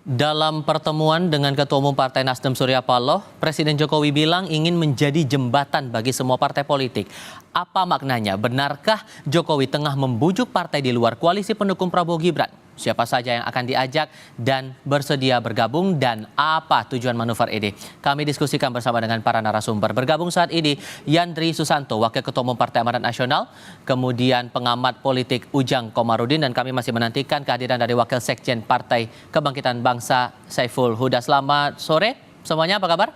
Dalam pertemuan dengan Ketua Umum Partai Nasdem Surya Paloh, Presiden Jokowi bilang ingin menjadi jembatan bagi semua partai politik. Apa maknanya? Benarkah Jokowi tengah membujuk partai di luar koalisi pendukung Prabowo Gibran? Siapa saja yang akan diajak dan bersedia bergabung dan apa tujuan manuver ini? Kami diskusikan bersama dengan para narasumber. Bergabung saat ini Yandri Susanto, Wakil Ketua Umum Partai Amanat Nasional, kemudian pengamat politik Ujang Komarudin, dan kami masih menantikan kehadiran dari Wakil Sekjen Partai Kebangkitan Bangsa Saiful Huda. Selamat sore semuanya, apa kabar?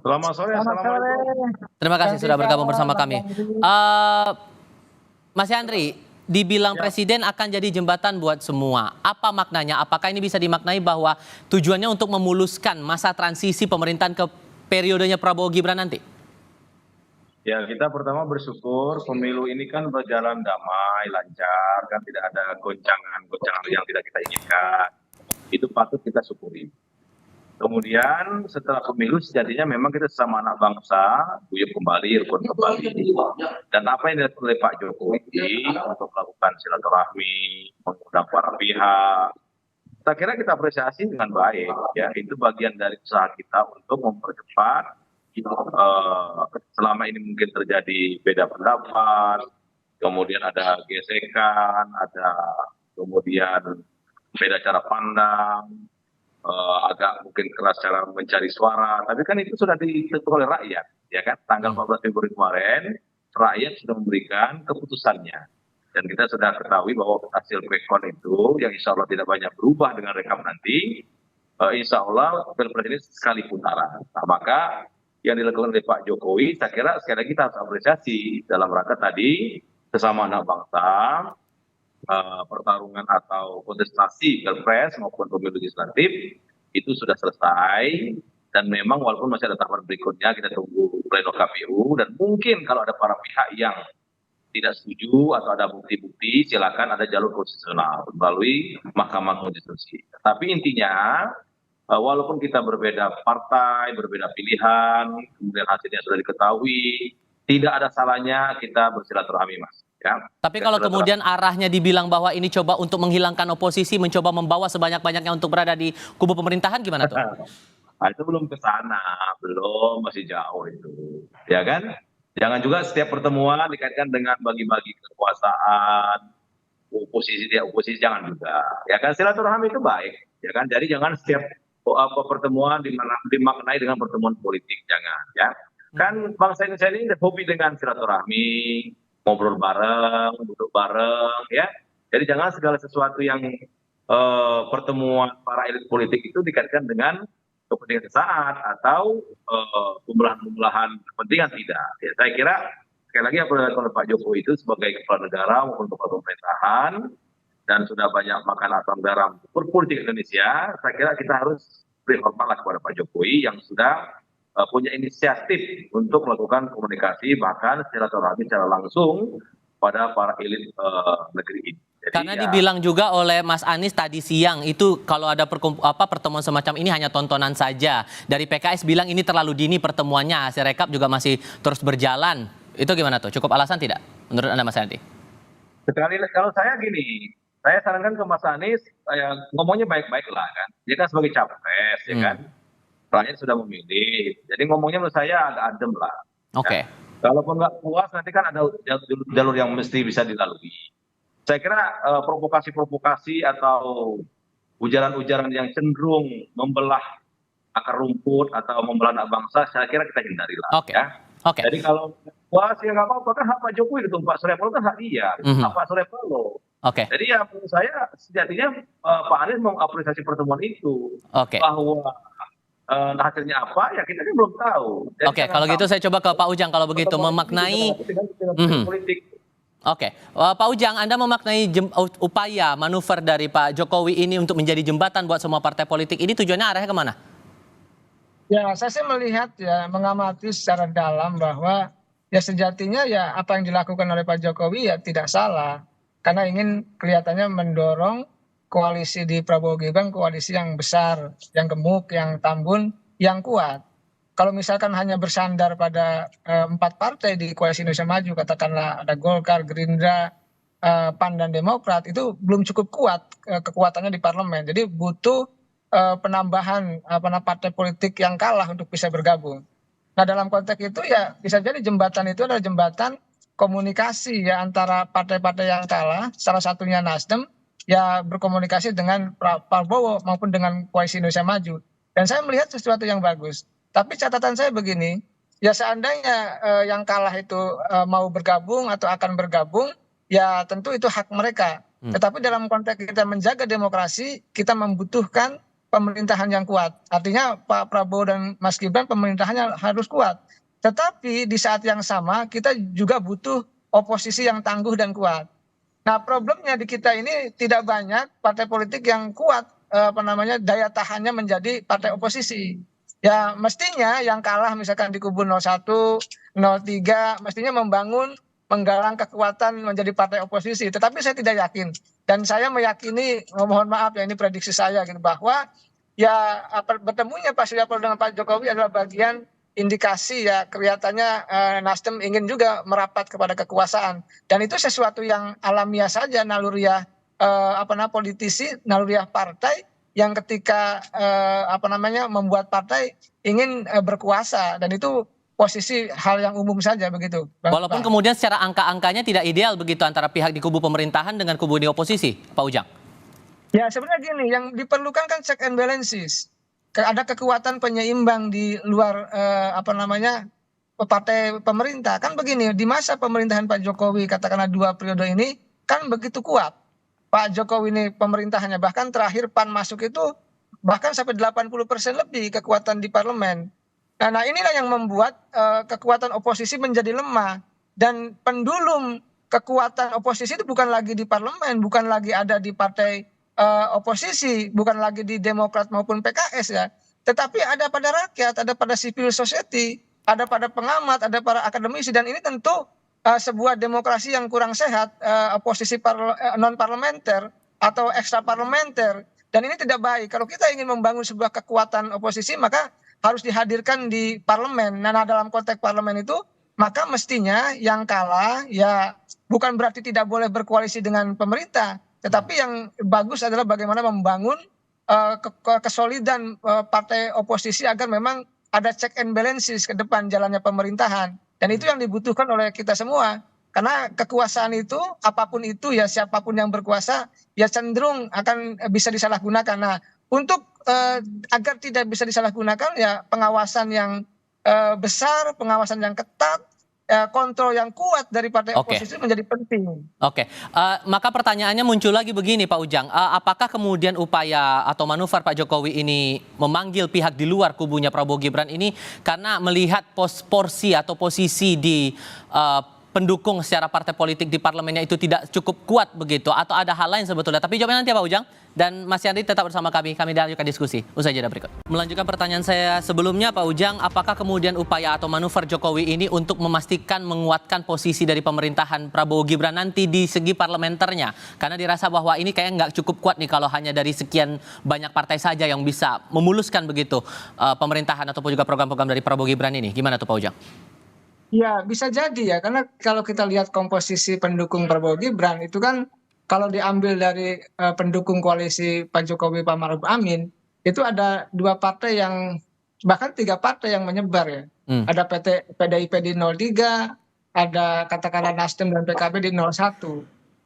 Selamat sore, assalamualaikum. Terima kasih sudah bergabung bersama kami. Mas Yandri, dibilang Presiden akan jadi jembatan buat semua. Apa maknanya? Apakah ini bisa dimaknai bahwa tujuannya untuk memuluskan masa transisi pemerintahan ke periodenya Prabowo Gibran nanti? Ya, kita pertama bersyukur pemilu ini kan berjalan damai, lancar, kan tidak ada goncangan-goncangan yang tidak kita inginkan. Itu patut kita syukuri. Kemudian setelah pemilu sejatinya memang kita sesama anak bangsa, guyup kembali, rukun kembali. Dan apa yang dilakukan oleh Pak Jokowi untuk melakukan silaturahmi, mengundang para pihak, saya kira kita apresiasi dengan baik. Ya, itu bagian dari usaha kita untuk mempercepat. Selama ini mungkin terjadi beda pendapat, kemudian ada gesekan, ada kemudian beda cara pandang, agak mungkin keras cara mencari suara, tapi kan itu sudah ditentukan oleh rakyat, ya kan? Tanggal 14 Februari kemarin, rakyat sudah memberikan keputusannya. Dan kita sudah ketahui bahwa hasil quick-count itu, yang insya Allah tidak banyak berubah dengan rekap nanti, insya Allah Pilpres ini sekali putaran. Nah, maka yang dilakukan oleh Pak Jokowi, saya kira sekali lagi kita harus apresiasi dalam rangka tadi, sesama anak bangsa, pertarungan atau kontestasi Pilpres maupun pemilu legislatif itu sudah selesai, dan memang walaupun masih ada tahapan berikutnya, kita tunggu pleno KPU, dan mungkin kalau ada para pihak yang tidak setuju atau ada bukti-bukti, silakan ada jalur konstitusional melalui Mahkamah Konstitusi. Tapi intinya, walaupun kita berbeda partai, berbeda pilihan, kemudian hasilnya sudah diketahui, tidak ada salahnya kita bersilaturahmi, Mas. Ya. Tapi kalau kemudian arahnya dibilang bahwa ini coba untuk menghilangkan oposisi, mencoba membawa sebanyak-banyaknya untuk berada di kubu pemerintahan, gimana tuh? Nah, itu belum ke sana, belum, masih jauh itu, ya kan? Jangan juga setiap pertemuan dikaitkan dengan bagi-bagi kekuasaan, oposisi jangan juga, ya kan? Silaturahmi itu baik, ya kan? Jadi jangan setiap pertemuan dimaknai dengan pertemuan politik, jangan, ya. Kan bangsa Indonesia ini hobi dengan silaturahmi, ngobrol bareng, duduk bareng, ya. Jadi jangan segala sesuatu yang pertemuan para elit politik itu dikaitkan dengan kepentingan sesaat atau pembelahan kepentingan, tidak. Ya, saya kira sekali lagi apa yang dilakukan oleh Pak Jokowi itu sebagai kepala negara maupun kepala pemerintahan dan sudah banyak makan asam garam berpolitik Indonesia, saya kira kita harus beri hormatlah kepada Pak Jokowi yang sudah punya inisiatif untuk melakukan komunikasi bahkan silaturahmi secara langsung pada para elit negeri ini. Jadi, karena dibilang juga oleh Mas Anies tadi siang itu kalau ada pertemuan semacam ini hanya tontonan saja. Dari PKS bilang ini terlalu dini pertemuannya, hasil rekap juga masih terus berjalan. Itu gimana tuh? Cukup alasan tidak menurut Anda, Mas Andi? Kalau saya gini, saya sarankan ke Mas Anies ngomongnya baik-baik lah kan. Dia kan sebagai capres, ya kan. Rakyat sudah memilih, jadi ngomongnya menurut saya agak adem lah. Oke. Ya. Kalaupun nggak puas nanti kan ada jalur yang mesti bisa dilalui. Saya kira provokasi atau ujaran-ujaran yang cenderung membelah akar rumput atau membelah anak bangsa, saya kira kita hindarilah. Oke. Ya. Oke. Jadi kalau puas ya nggak apa-apa, kan hak Pak Jokowi itu, Pak Surya Paloh kan hak dia, hak Pak Surya Paloh. Oke. Jadi ya menurut saya sejatinya Pak Anies mengapresiasi pertemuan itu. Oke. Bahwa hasilnya apa ya kita kan belum tahu. Oke, kalau gitu saya coba ke Pak Ujang kalau begitu memaknai. Oke, Pak Ujang, Anda memaknai upaya manuver dari Pak Jokowi ini untuk menjadi jembatan buat semua partai politik ini tujuannya arahnya kemana? Ya, saya sih melihat ya, mengamati secara dalam bahwa ya sejatinya ya apa yang dilakukan oleh Pak Jokowi ya tidak salah. Karena ingin kelihatannya mendorong koalisi di Prabowo Gibran, koalisi yang besar, yang gemuk, yang tambun, yang kuat. Kalau misalkan hanya bersandar pada 4 partai di koalisi Indonesia Maju, katakanlah ada Golkar, Gerindra, PAN dan Demokrat, itu belum cukup kuat kekuatannya di parlemen. Jadi butuh penambahan partai politik yang kalah untuk bisa bergabung. Nah, dalam konteks itu ya bisa jadi jembatan itu adalah jembatan komunikasi ya antara partai-partai yang kalah, salah satunya Nasdem, ya berkomunikasi dengan Prabowo maupun dengan Koalisi Indonesia Maju. Dan saya melihat sesuatu yang bagus. Tapi catatan saya begini, ya seandainya yang kalah itu mau bergabung atau akan bergabung, ya tentu itu hak mereka. Tetapi dalam konteks kita menjaga demokrasi, kita membutuhkan pemerintahan yang kuat. Artinya Pak Prabowo dan Mas Gibran pemerintahannya harus kuat. Tetapi di saat yang sama kita juga butuh oposisi yang tangguh dan kuat. Nah, problemnya di kita ini tidak banyak partai politik yang kuat daya tahannya menjadi partai oposisi. Ya mestinya yang kalah misalkan di kubu 01, 03 mestinya menggalang kekuatan menjadi partai oposisi. Tetapi saya tidak yakin. Dan saya meyakini, mohon maaf ya ini prediksi saya gitu, bahwa ya bertemunya Pak Surya Paloh dengan Pak Jokowi adalah bagian indikasi ya kelihatannya Nasdem ingin juga merapat kepada kekuasaan. Dan itu sesuatu yang alamiah saja, naluriah politisi, naluriah partai yang ketika membuat partai ingin berkuasa, dan itu posisi hal yang umum saja begitu. Walaupun kemudian secara angka-angkanya tidak ideal begitu antara pihak di kubu pemerintahan dengan kubu di oposisi, Pak Ujang. Ya sebenarnya gini, yang diperlukan kan check and balances. Ada kekuatan penyeimbang di luar partai pemerintah. Kan begini, di masa pemerintahan Pak Jokowi katakanlah 2 periode ini kan begitu kuat. Pak Jokowi ini pemerintahannya, bahkan terakhir PAN masuk itu bahkan sampai 80% lebih kekuatan di parlemen. Nah inilah yang membuat kekuatan oposisi menjadi lemah. Dan pendulum kekuatan oposisi itu bukan lagi di parlemen, bukan lagi ada di partai oposisi, bukan lagi di Demokrat maupun PKS ya. Tetapi ada pada rakyat, ada pada civil society, ada pada pengamat, ada para akademisi. Dan ini tentu sebuah demokrasi yang kurang sehat, oposisi non parlementer atau ekstra parlementer. Dan ini tidak baik. Kalau kita ingin membangun sebuah kekuatan oposisi, maka harus dihadirkan di parlemen. Nah, dalam konteks parlemen itu, maka mestinya yang kalah ya bukan berarti tidak boleh berkoalisi dengan pemerintah, tetapi yang bagus adalah bagaimana membangun kesolidan partai oposisi agar memang ada check and balances ke depan jalannya pemerintahan. Dan itu yang dibutuhkan oleh kita semua. Karena kekuasaan itu, apapun itu ya, siapapun yang berkuasa, ya cenderung akan bisa disalahgunakan. Nah, untuk agar tidak bisa disalahgunakan ya pengawasan yang besar, pengawasan yang ketat, kontrol yang kuat dari partai oposisi menjadi penting. Maka pertanyaannya muncul lagi begini Pak Ujang, apakah kemudian upaya atau manuver Pak Jokowi ini memanggil pihak di luar kubunya Prabowo Gibran ini karena melihat porsi atau posisi di pendukung secara partai politik di parlemennya itu tidak cukup kuat begitu, atau ada hal lain sebetulnya? Tapi jawabnya nanti ya Pak Ujang. Dan Mas Yandri tetap bersama kami lanjutkan diskusi usai jeda berikut. Melanjutkan pertanyaan saya sebelumnya Pak Ujang, apakah kemudian upaya atau manuver Jokowi ini untuk memastikan menguatkan posisi dari pemerintahan Prabowo Gibran nanti di segi parlementernya? Karena dirasa bahwa ini kayak nggak cukup kuat nih kalau hanya dari sekian banyak partai saja yang bisa memuluskan begitu pemerintahan ataupun juga program-program dari Prabowo Gibran ini. Gimana tuh Pak Ujang? Ya bisa jadi ya, karena kalau kita lihat komposisi pendukung Prabowo Gibran itu kan kalau diambil dari pendukung koalisi Pak Jokowi Pak Maruf Amin, itu ada 2 partai yang, bahkan 3 partai yang menyebar ya. Ada PDIP di 03, ada katakanlah Nasdem dan PKB di 01.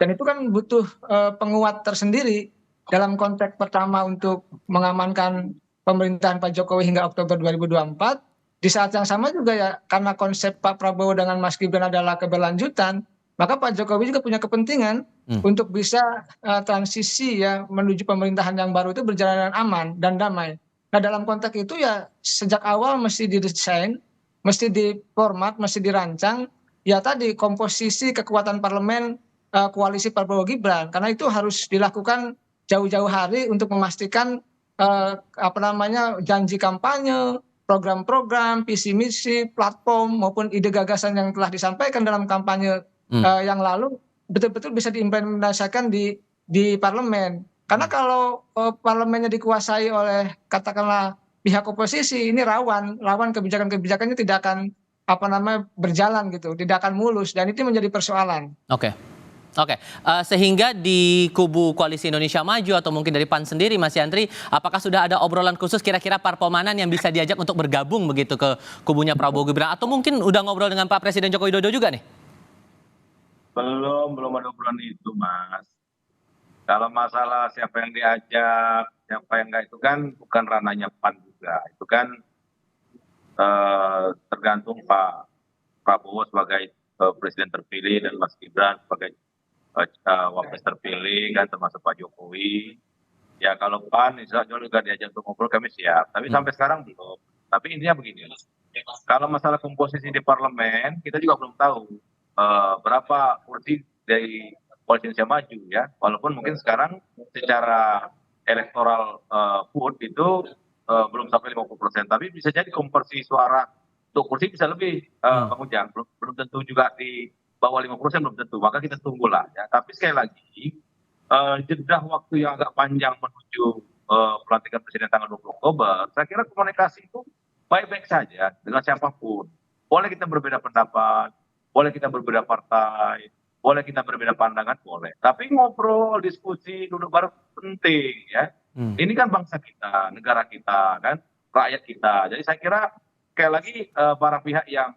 Dan itu kan butuh penguat tersendiri dalam konteks pertama untuk mengamankan pemerintahan Pak Jokowi hingga Oktober 2024. Di saat yang sama juga ya, karena konsep Pak Prabowo dengan Mas Gibran adalah keberlanjutan, maka Pak Jokowi juga punya kepentingan untuk bisa transisi ya menuju pemerintahan yang baru itu berjalan dengan aman dan damai. Nah dalam konteks itu ya sejak awal mesti didesain, mesti diformat, mesti dirancang ya tadi komposisi kekuatan parlemen koalisi Prabowo Gibran, karena itu harus dilakukan jauh-jauh hari untuk memastikan janji kampanye, program-program, visi misi, platform maupun ide gagasan yang telah disampaikan dalam kampanye yang lalu betul-betul bisa diimplementasikan di parlemen. Karena kalau parlemennya dikuasai oleh katakanlah pihak oposisi, ini rawan kebijakan-kebijakannya tidak akan berjalan gitu, tidak akan mulus, dan itu menjadi persoalan. Oke, sehingga di kubu Koalisi Indonesia Maju atau mungkin dari PAN sendiri, Mas Yandri, apakah sudah ada obrolan khusus kira-kira parpol mana yang bisa diajak untuk bergabung begitu ke kubunya Prabowo Gibran? Atau mungkin udah ngobrol dengan Pak Presiden Joko Widodo juga nih? Belum ada obrolan itu, Mas. Kalau masalah siapa yang diajak, siapa yang enggak itu kan bukan ranahnya PAN juga. Itu kan tergantung Pak Prabowo sebagai presiden terpilih dan Mas Gibran sebagai wapres terpilih kan, termasuk Pak Jokowi. Ya kalau PAN insya Allah juga diajak untuk ngobrol kami siap. Tapi sampai sekarang belum. Tapi intinya begini, kalau masalah komposisi di parlemen kita juga belum tahu berapa kursi dari Koalisi Indonesia Maju ya. Walaupun mungkin sekarang secara elektoral vote itu belum sampai 50%. Tapi bisa jadi komposisi suara untuk kursi bisa lebih, Bang Ujang. Belum tentu juga di bawah 50% belum tentu, maka kita tunggulah ya. Tapi sekali lagi, jeda waktu yang agak panjang menuju pelantikan presiden tanggal 20 Oktober, saya kira komunikasi itu baik-baik saja dengan siapapun. Boleh kita berbeda pendapat, boleh kita berbeda partai, boleh kita berbeda pandangan, boleh. Tapi ngobrol, diskusi, duduk bareng penting ya. Ini kan bangsa kita, negara kita, kan, rakyat kita. Jadi saya kira sekali lagi para pihak yang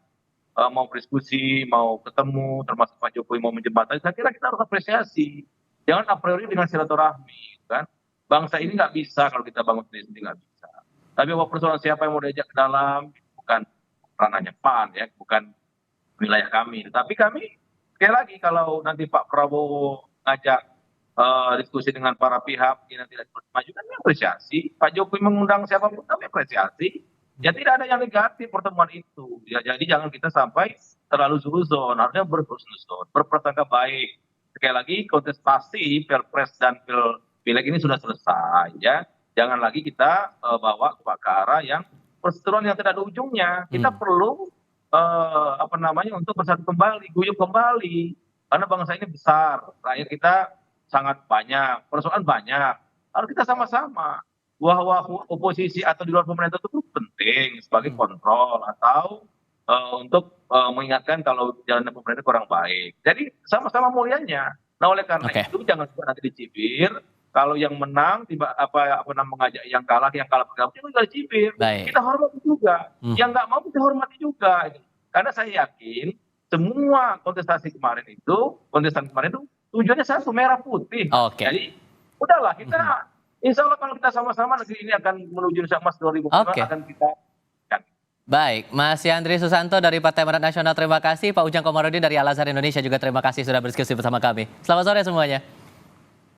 mau berdiskusi, mau ketemu, termasuk Pak Jokowi mau menjembatani, saya kira kita harus apresiasi. Jangan a priori dengan silaturahmi, kan? Bangsa ini nggak bisa kalau kita bangun sendiri nggak bisa. Tapi bahwa persoalan siapa yang mau diajak ke dalam, bukan ranahnya PAN, ya, bukan wilayah kami. Tapi kami, sekali lagi kalau nanti Pak Prabowo ngajak diskusi dengan para pihak, ini nanti maju, kami apresiasi. Pak Jokowi mengundang siapapun, kami apresiasi. Ya tidak ada yang negatif pertemuan itu. Ya, jadi jangan kita sampai terlalu suzon, harusnya berhusnuzon, berprasangka baik. Sekali lagi kontestasi Pilpres dan Pileg ini sudah selesai ya. Jangan lagi kita bawa ke arah yang perseteruan yang tidak ada ujungnya. Kita perlu untuk bersatu kembali, guyup kembali. Karena bangsa ini besar, rakyat kita sangat banyak, persoalan banyak. Harus kita sama-sama. Bahwa oposisi atau di luar pemerintah itu penting sebagai kontrol atau untuk mengingatkan kalau jalannya pemerintah kurang baik. Jadi sama-sama mulianya. Nah oleh karena itu jangan juga nanti dicibir. Kalau yang menang mengajak yang kalah bergabung juga dicibir. Kita hormati juga. Yang nggak mau kita hormati juga. Karena saya yakin semua kontestan kemarin itu tujuannya satu, merah putih. Jadi udahlah kita. Insya Allah kalau kita sama-sama negeri ini akan menuju Indonesia Emas 2045 akan kita. Baik, Mas Yandri Susanto dari Partai Amanat Nasional terima kasih, Pak Ujang Komarudin dari Al Azhar Indonesia juga terima kasih sudah berdiskusi bersama kami. Selamat sore semuanya.